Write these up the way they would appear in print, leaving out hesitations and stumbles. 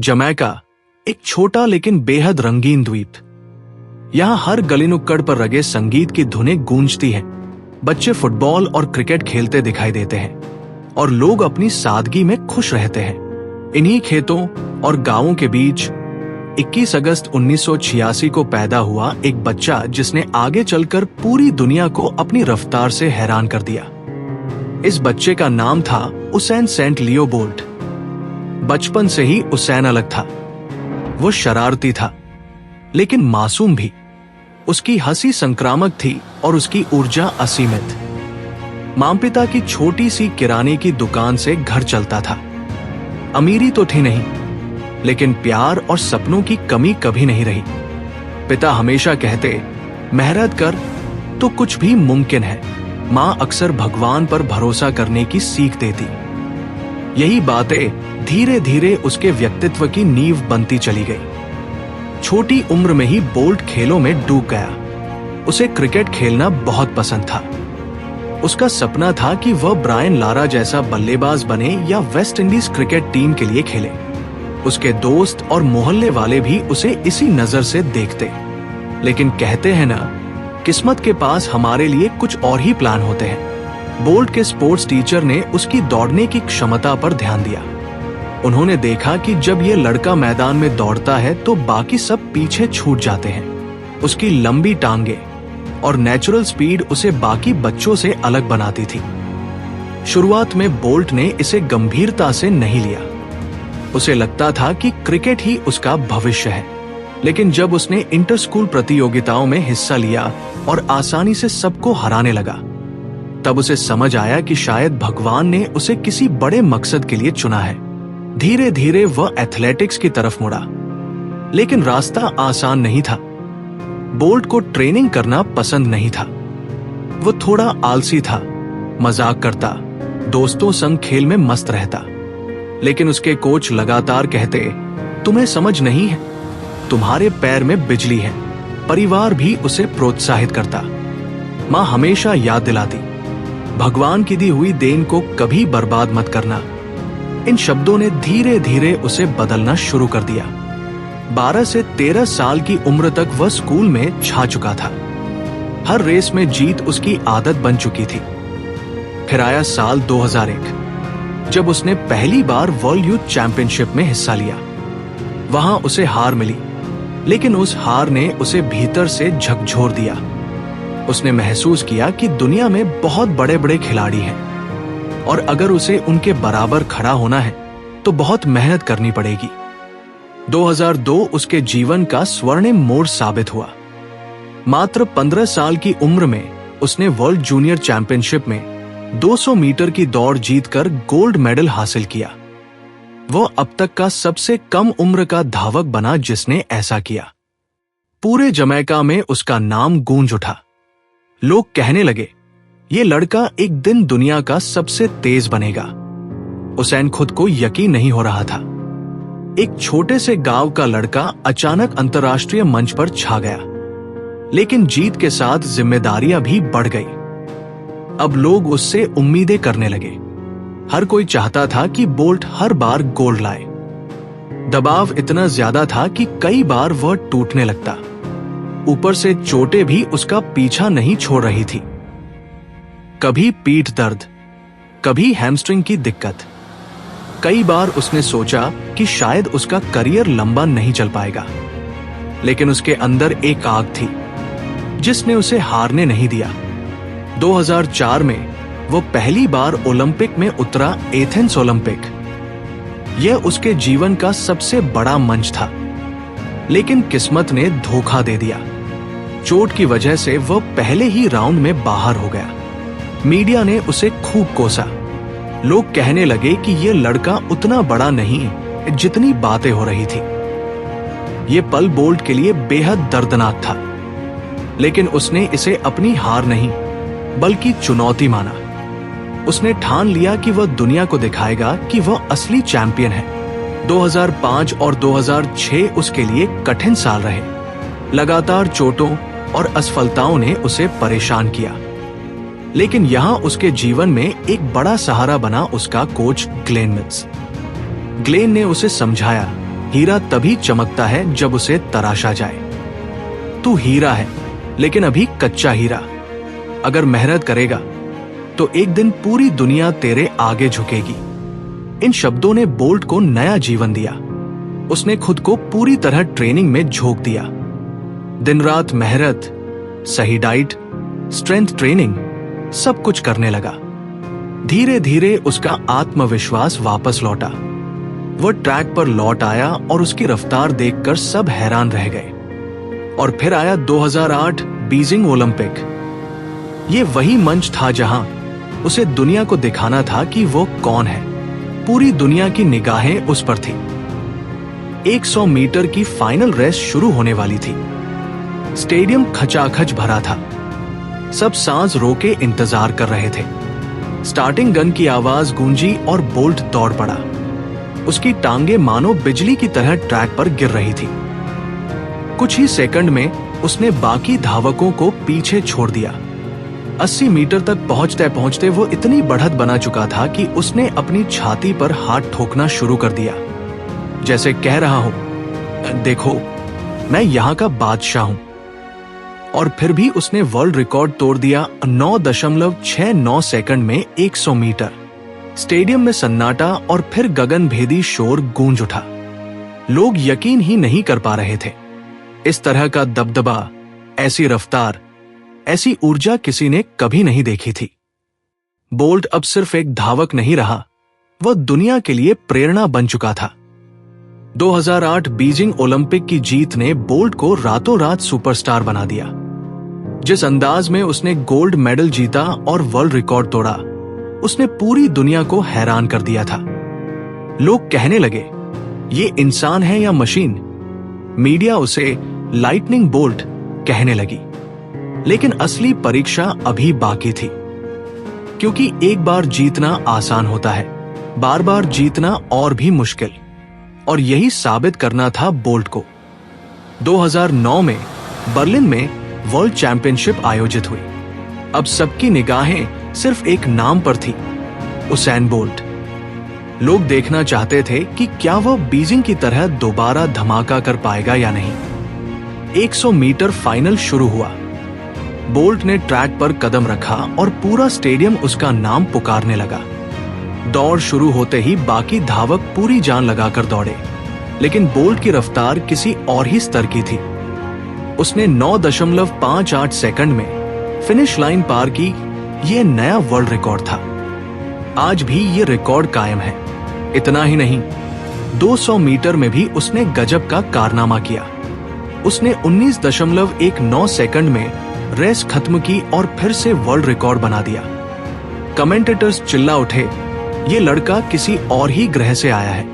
Jamaica एक छोटा लेकिन बेहद रंगीन द्वीप। यहाँ हर गली नुक्कड़ पर रगे संगीत की धुनें गूंजती हैं। बच्चे फुटबॉल और क्रिकेट खेलते दिखाई देते हैं और लोग अपनी सादगी में खुश रहते हैं। इन्हीं खेतों और गांवों के बीच 21 अगस्त 1986 को पैदा हुआ एक बच्चा जिसने आगे चलकर पूरी दुनिया को अपनी रफ्तार से हैरान कर दिया। इस बच्चे का नाम था उसेन सेंट लियो बोल्ट। बचपन से ही उसेन अलग था। वो शरारती था लेकिन मासूम भी। उसकी हंसी संक्रामक थी और उसकी ऊर्जा असीमित। मां पिता की छोटी सी किराने की दुकान से घर चलता था। अमीरी तो थी नहीं, लेकिन प्यार और सपनों की कमी कभी नहीं रही। पिता हमेशा कहते, मेहनत कर तो कुछ भी मुमकिन है। मां अक्सर भगवान पर भरोसा करने की सीख देती। यही बातें धीरे धीरे उसके व्यक्तित्व की नींव बनती चली गई। छोटी उम्र में ही बोल्ट खेलों में डूब गया। उसे क्रिकेट खेलना बहुत पसंद था। उसका सपना था कि वह ब्रायन लारा जैसा बल्लेबाज बने या वेस्ट इंडीज क्रिकेट टीम के लिए खेले। उसके दोस्त और मोहल्ले वाले भी उसे इसी नजर से देखते। लेकिन कहते हैं ना, किस्मत के पास हमारे लिए कुछ और ही प्लान होते हैं। बोल्ट के स्पोर्ट्स टीचर ने उसकी दौड़ने की क्षमता पर ध्यान दिया। उन्होंने देखा कि जब यह लड़का मैदान में दौड़ता है तो बाकी सब पीछे छूट जाते हैं। उसकी लंबी टांगे और नेचुरल स्पीड उसे बाकी बच्चों से अलग बनाती थी। शुरुआत में बोल्ट ने इसे गंभीरता से नहीं लिया। उसे लगता था कि क्रिकेट ही उसका भविष्य है। लेकिन जब उसने इंटर स्कूल प्रतियोगिताओं में हिस्सा लिया और आसानी से सबको हराने लगा, तब उसे समझ आया कि शायद भगवान ने उसे किसी बड़े मकसद के लिए चुना है। धीरे धीरे वह एथलेटिक्स की तरफ मुड़ा, लेकिन रास्ता आसान नहीं था। बोल्ट को ट्रेनिंग करना पसंद नहीं था। वो थोड़ा आलसी था, मजाक करता, दोस्तों संग खेल में मस्त रहता। लेकिन उसके कोच लगातार कहते, तुम्हें समझ नहीं है, तुम्हारे पैर में बिजली है। परिवार भी उसे प्रोत्साहित करता। मां हमेशा याद दिलाती, भगवान की दी हुई देन को कभी बर्बाद मत करना। इन शब्दों ने धीरे धीरे उसे बदलना शुरू कर दिया। 12 से 13 साल की उम्र तक वह स्कूल में छा चुका था। हर रेस में जीत उसकी आदत बन चुकी थी। फिर आया साल 2001, जब उसने पहली बार वर्ल्ड यूथ चैंपियनशिप में हिस्सा लिया। वहां उसे हार मिली, लेकिन उस हार ने उसे भीतर से झकझोर दिया। उसने महसूस किया कि दुनिया में बहुत बड़े बड़े खिलाड़ी हैं और अगर उसे उनके बराबर खड़ा होना है तो बहुत मेहनत करनी पड़ेगी। 2002 उसके जीवन का स्वर्णिम मोड़ साबित हुआ। मात्र 15 साल की उम्र में उसने वर्ल्ड जूनियर चैंपियनशिप में 200 मीटर की दौड़ जीतकर गोल्ड मेडल हासिल किया। वह अब तक का सबसे कम उम्र का धावक बना जिसने ऐसा किया। पूरे जमैका में उसका नाम गूंज उठा। लोग कहने लगे, ये लड़का एक दिन दुनिया का सबसे तेज बनेगा। उसेन खुद को यकीन नहीं हो रहा था। एक छोटे से गांव का लड़का अचानक अंतर्राष्ट्रीय मंच पर छा गया। लेकिन जीत के साथ जिम्मेदारियां भी बढ़ गई। अब लोग उससे उम्मीदें करने लगे। हर कोई चाहता था कि बोल्ट हर बार गोल्ड लाए। दबाव इतना ज्यादा था कि कई बार वह टूटने लगता। ऊपर से चोटें भी उसका पीछा नहीं छोड़ रही थी। कभी पीठ दर्द, कभी हैमस्ट्रिंग की दिक्कत। कई बार उसने सोचा कि शायद उसका करियर लंबा नहीं चल पाएगा। लेकिन उसके अंदर एक आग थी जिसने उसे हारने नहीं दिया। 2004 में वो पहली बार ओलंपिक में उतरा, एथेंस ओलंपिक। यह उसके जीवन का सबसे बड़ा मंच था। लेकिन किस्मत ने धोखा दे दिया। चोट की वजह से वह पहले ही राउंड में बाहर हो गया। मीडिया ने उसे खूब कोसा। लोग कहने लगे कि यह लड़का उतना बड़ा नहीं जितनी बातें हो रही थी। यह पल बोल्ट के लिए बेहद दर्दनाक था। लेकिन उसने इसे अपनी हार नहीं बल्कि चुनौती माना। उसने ठान लिया कि वह दुनिया को दिखाएगा कि वह असली चैंपियन है। 2005 और 2006 उसके लिए कठिन साल रहे। लगातार चोटों और असफलताओं ने उसे परेशान किया। लेकिन यहाँ उसके जीवन में एक बड़ा सहारा बना उसका कोच ग्लेन मिल्स। ग्लेन ने उसे समझाया हीरा तभी चमकता है जब उसे तराशा जाए। तू हीरा है, लेकिन अभी कच्चा हीरा। अगर मेहनत करेगा तो एक दिन पूरी दुनिया तेरे आगे झुकेगी। इन शब्दों ने बोल्ट को नया जीवन दिया। उसने खुद को पूरी तरह ट्रेनिंग में झोंक दिया। दिन रात मेहनत, सही डाइट, स्ट्रेंथ ट्रेनिंग, सब कुछ करने लगा। धीरे धीरे उसका आत्मविश्वास वापस लौटा। वह ट्रैक पर लौट आया और उसकी रफ्तार देखकर सब हैरान रह गए। और फिर आया 2008 बीजिंग ओलंपिक। ये वही मंच था जहां उसे दुनिया को दिखाना था कि वो कौन है। पूरी दुनिया की निगाहें उस पर थी। 100 मीटर की फाइनल रेस शुरू होने वाली थी। स्टेडियम खचाखच भरा था। सब सांस रोके इंतजार कर रहे थे। स्टार्टिंग गन की आवाज गूंजी और बोल्ट दौड़ पड़ा। उसकी टांगे मानो बिजली की तरह ट्रैक पर गिर रही थी। कुछ ही सेकंड में उसने बाकी धावकों को पीछे छोड़ दिया। 80 मीटर तक पहुंचते पहुंचते वो इतनी बढ़त बना चुका था कि उसने अपनी छाती पर हाथ ठोकना शुरू कर दिया, जैसे कह रहा हूं, देखो मैं यहां का बादशाह हूं। और फिर भी उसने वर्ल्ड रिकॉर्ड तोड़ दिया। 9.69 सेकंड में 100 मीटर। स्टेडियम में सन्नाटा और फिर गगनभेदी शोर गूंज उठा। लोग यकीन ही नहीं कर पा रहे थे। इस तरह का दबदबा, ऐसी रफ्तार, ऐसी ऊर्जा किसी ने कभी नहीं देखी थी। बोल्ट अब सिर्फ एक धावक नहीं रहा, वह दुनिया के लिए प्रेरणा बन चुका था। 2008 बीजिंग ओलंपिक की जीत ने बोल्ट को रातों रात सुपरस्टार बना दिया। जिस अंदाज में उसने गोल्ड मेडल जीता और वर्ल्ड रिकॉर्ड तोड़ा, उसने पूरी दुनिया को हैरान कर दिया था। लोग कहने लगे, ये इंसान है या मशीन? मीडिया उसे लाइटनिंग बोल्ट कहने लगी। लेकिन असली परीक्षा अभी बाकी थी, क्योंकि एक बार जीतना आसान होता है, बार बार जीतना और भी मुश्किल। और यही साबित करना था बोल्ट को। 2009 में बर्लिन में वर्ल्ड चैंपियनशिप आयोजित हुई। अब सबकी निगाहें सिर्फ एक नाम पर थी, उसैन बोल्ट। लोग देखना चाहते थे कि क्या वह बीजिंग की तरह दोबारा धमाका कर पाएगा या नहीं। 100 मीटर फाइनल शुरू हुआ। बोल्ट ने ट्रैक पर कदम रखा और पूरा स्टेडियम उसका नाम पुकारने लगा। दौड़ शुरू होते ही बाकी धावक पूरी जान लगाकर दौड़े, लेकिन बोल्ट की रफ्तार किसी और ही स्तर की थी। उसने 9.58 सेकंड में फिनिश लाइन पार की। यह नया वर्ल्ड रिकॉर्ड था। आज भी ये रिकॉर्ड कायम है। इतना ही नहीं, 200 मीटर में भी उसने गजब का कारनामा किया। उसने 19.19 सेकंड में रेस खत्म की और फिर से वर्ल्ड रिकॉर्ड बना दिया। कमेंटेटर्स चिल्ला उठे, ये लड़का किसी और ही ग्रह से आया है।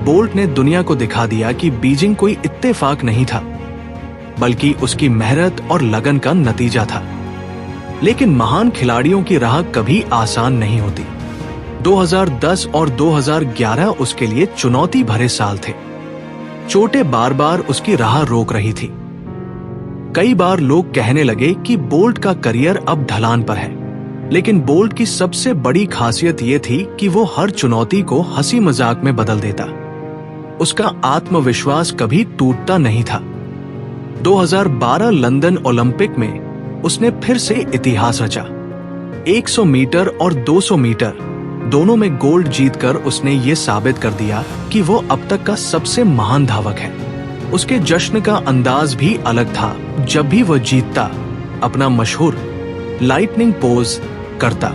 बोल्ट ने दुनिया को दिखा दिया कि बीजिंग कोई इत्तेफाक नहीं था, बल्कि उसकी मेहनत और लगन का नतीजा था। लेकिन महान खिलाड़ियों की राह कभी आसान नहीं होती। 2010 और 2011 उसके लिए चुनौती भरे साल थे। चोटें बार बार उसकी राह रोक रही थी। कई बार लोग कहने लगे कि बोल्ट का करियर अब ढलान पर है, लेकिन बोल्ट की सबसे बड़ी खासियत ये थी कि वो हर चुनौती को हंसी मजाक में बदल देता। उसका आत्मविश्वास कभी टूटता नहीं था। 2012 लंदन ओलंपिक में उसने फिर से इतिहास रचा। 100 मीटर और 200 मीटर दोनों में गोल्ड जीतकर उसने ये साबित कर दिया कि वो अब तक का सबसे महान धावक है। उसके जश्न का अंदाज भी अलग था। जब भी वह जीतता, अपना मशहूर लाइटनिंग पोज करता।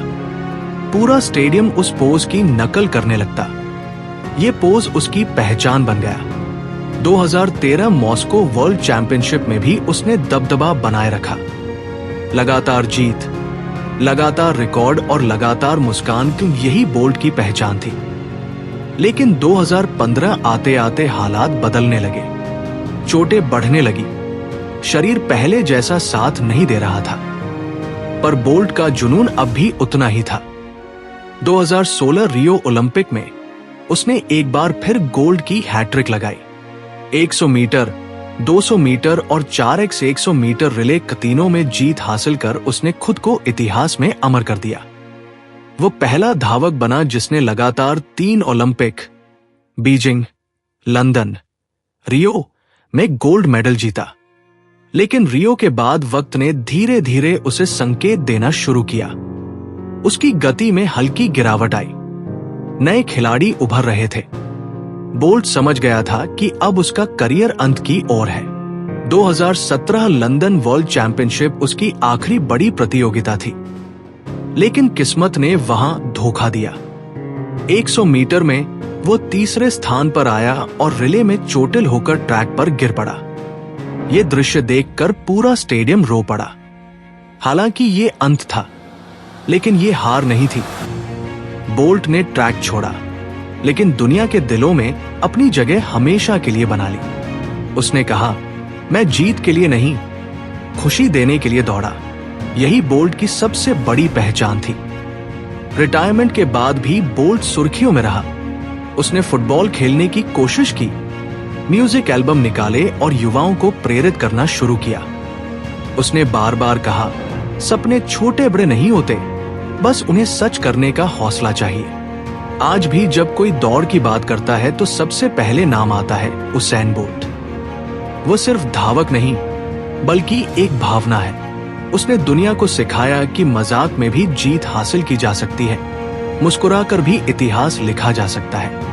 पूरा स्टेडियम उस पोज की नकल करने लगता। ये पोज उसकी पहचान बन गया। 2013 मॉस्को वर्ल्ड चैंपियनशिप में भी उसने दबदबा बनाए रखा। लगातार जीत, लगातार रिकॉर्ड और लगातार मुस्कान, तो यही बोल्ट की पहचान थी। लेकिन 2015 आते आते हालात बदलने लगे। चोटें बढ़ने लगी। शरीर पहले जैसा साथ नहीं दे रहा था, पर बोल्ट का जुनून अब भी उतना ही था। 2016 रियो ओलंपिक में उसने एक बार फिर गोल्ड की हैट्रिक लगाई। 100 मीटर, 200 मीटर और 4x100 मीटर रिले तीनों में जीत हासिल कर उसने खुद को इतिहास में अमर कर दिया। वो पहला धावक बना जिसने लगातार 3 ओलंपिक, बीजिंग, लंदन रियो में गोल्ड मेडल जीता। लेकिन रियो के बाद वक्त ने धीरे धीरे उसे संकेत देना शुरू किया। उसकी गति में हल्की गिरावट आई। नए खिलाड़ी उभर रहे थे। बोल्ट समझ गया था कि अब उसका करियर अंत की ओर है। 2017 लंदन वर्ल्ड चैंपियनशिप उसकी आखिरी बड़ी प्रतियोगिता थी। लेकिन किस्मत ने वहां धोखा दिया। 100 मीटर में वो तीसरे स्थान पर आया और रिले में चोटिल होकर ट्रैक पर गिर पड़ा। ये दृश्य देखकर पूरा स्टेडियम रो पड़ा। हालांकि ये अंत था, लेकिन ये हार नहीं थी। बोल्ट ने ट्रैक छोड़ा, लेकिन दुनिया के दिलों में अपनी जगह हमेशा के लिए बना ली। उसने कहा, मैं जीत के लिए नहीं, खुशी देने के लिए दौड़ा। यही बोल्ट की सबसे बड़ी पहचान थी। रिटायरमेंट के बाद भी बोल्ट सुर्खियों में रहा। उसने फुटबॉल खेलने की कोशिश की, म्यूजिक एल्बम निकाले और युवाओं को प्रेरित करना शुरू किया। उसने बार बार कहा, सपने छोटे बड़े नहीं होते, बस उन्हें सच करने का हौसला चाहिए। आज भी जब कोई दौड़ की बात करता है तो सबसे पहले नाम आता है उसैन बोल्ट। वो सिर्फ धावक नहीं, बल्कि एक भावना है। उसने दुनिया को सिखाया कि मजाक में भी जीत हासिल की जा सकती है, मुस्कुराकर भी इतिहास लिखा जा सकता है।